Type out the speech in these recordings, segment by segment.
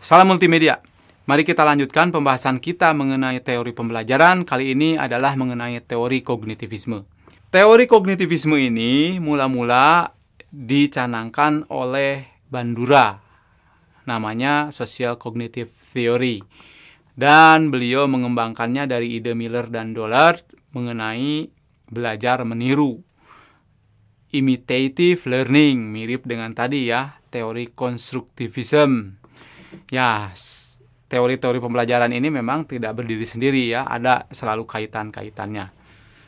Salam multimedia. Mari kita lanjutkan pembahasan kita mengenai teori pembelajaran. Kali ini adalah mengenai teori kognitivisme. Teori kognitivisme ini mula-mula dicanangkan oleh Bandura. Namanya Social Cognitive Theory. Dan beliau mengembangkannya dari ide Miller dan Dollard mengenai belajar meniru. Imitative learning, mirip dengan tadi ya, teori konstruktivisme. Ya, teori-teori pembelajaran ini memang tidak berdiri sendiri ya, ada selalu kaitan-kaitannya.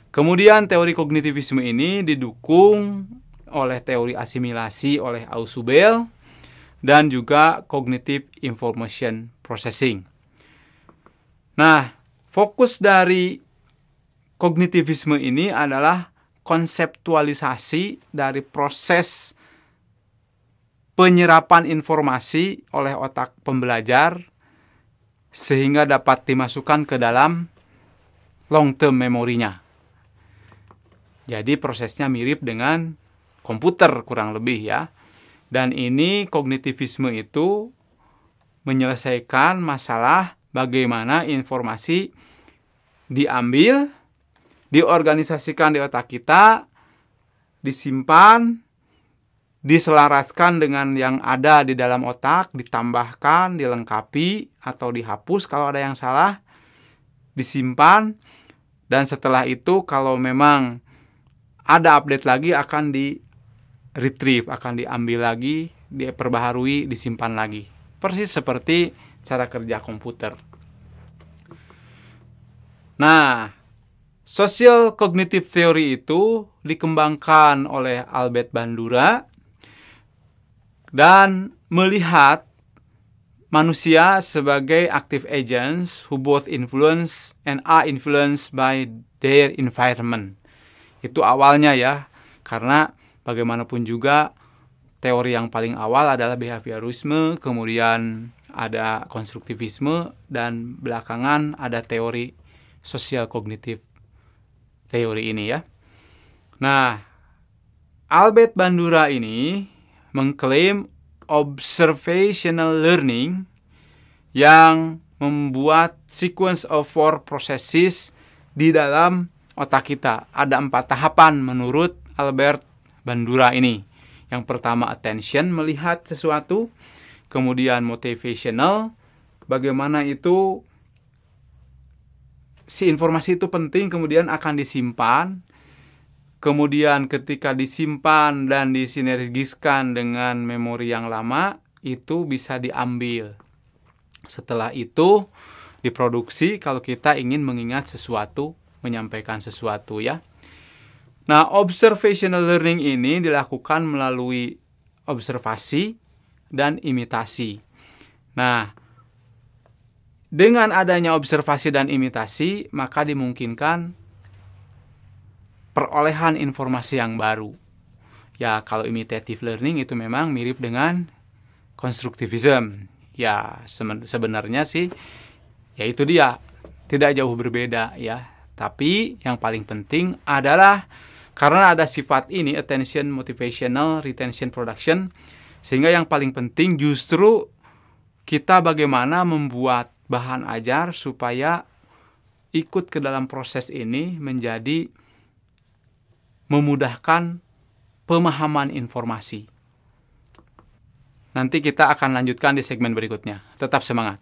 Kemudian teori kognitivisme ini didukung oleh teori asimilasi oleh Ausubel dan juga cognitive information processing. Nah, fokus dari kognitivisme ini adalah konseptualisasi dari proses penyerapan informasi oleh otak pembelajar sehingga dapat dimasukkan ke dalam long term memorinya. Jadi prosesnya mirip dengan komputer kurang lebih ya. Dan ini kognitivisme itu menyelesaikan masalah bagaimana informasi diambil, diorganisasikan di otak kita, disimpan, diselaraskan dengan yang ada di dalam otak, ditambahkan, dilengkapi, atau dihapus kalau ada yang salah, disimpan, dan setelah itu kalau memang ada update lagi akan di-retrieve, akan diambil lagi, diperbaharui, disimpan lagi. Persis seperti cara kerja komputer. Nah, Social Cognitive Theory itu dikembangkan oleh Albert Bandura dan melihat manusia sebagai active agents who both influence and are influenced by their environment. Itu awalnya ya, karena bagaimanapun juga teori yang paling awal adalah behaviorisme, kemudian ada konstruktivisme, dan belakangan ada teori social cognitive teori ini ya. Nah, Albert Bandura ini mengklaim observational learning yang membuat sequence of 4 processes di dalam otak kita. Ada 4 tahapan menurut Albert Bandura ini. Yang pertama attention, melihat sesuatu. Kemudian motivational, bagaimana itu si informasi itu penting, kemudian akan disimpan. Kemudian ketika disimpan dan disinergiskan dengan memori yang lama, itu bisa diambil. Setelah itu diproduksi kalau kita ingin mengingat sesuatu, menyampaikan sesuatu ya. Nah, observational learning ini dilakukan melalui observasi dan imitasi. Nah, dengan adanya observasi dan imitasi, maka dimungkinkan perolehan informasi yang baru. Ya, kalau imitative learning itu memang mirip dengan konstruktivisme. Ya, sebenarnya sih, ya itu dia, tidak jauh berbeda ya. Tapi yang paling penting adalah karena ada sifat ini, attention, motivational, retention, production, sehingga yang paling penting justru kita bagaimana membuat bahan ajar supaya ikut ke dalam proses ini menjadi memudahkan pemahaman informasi. Nanti kita akan lanjutkan di segmen berikutnya. Tetap semangat.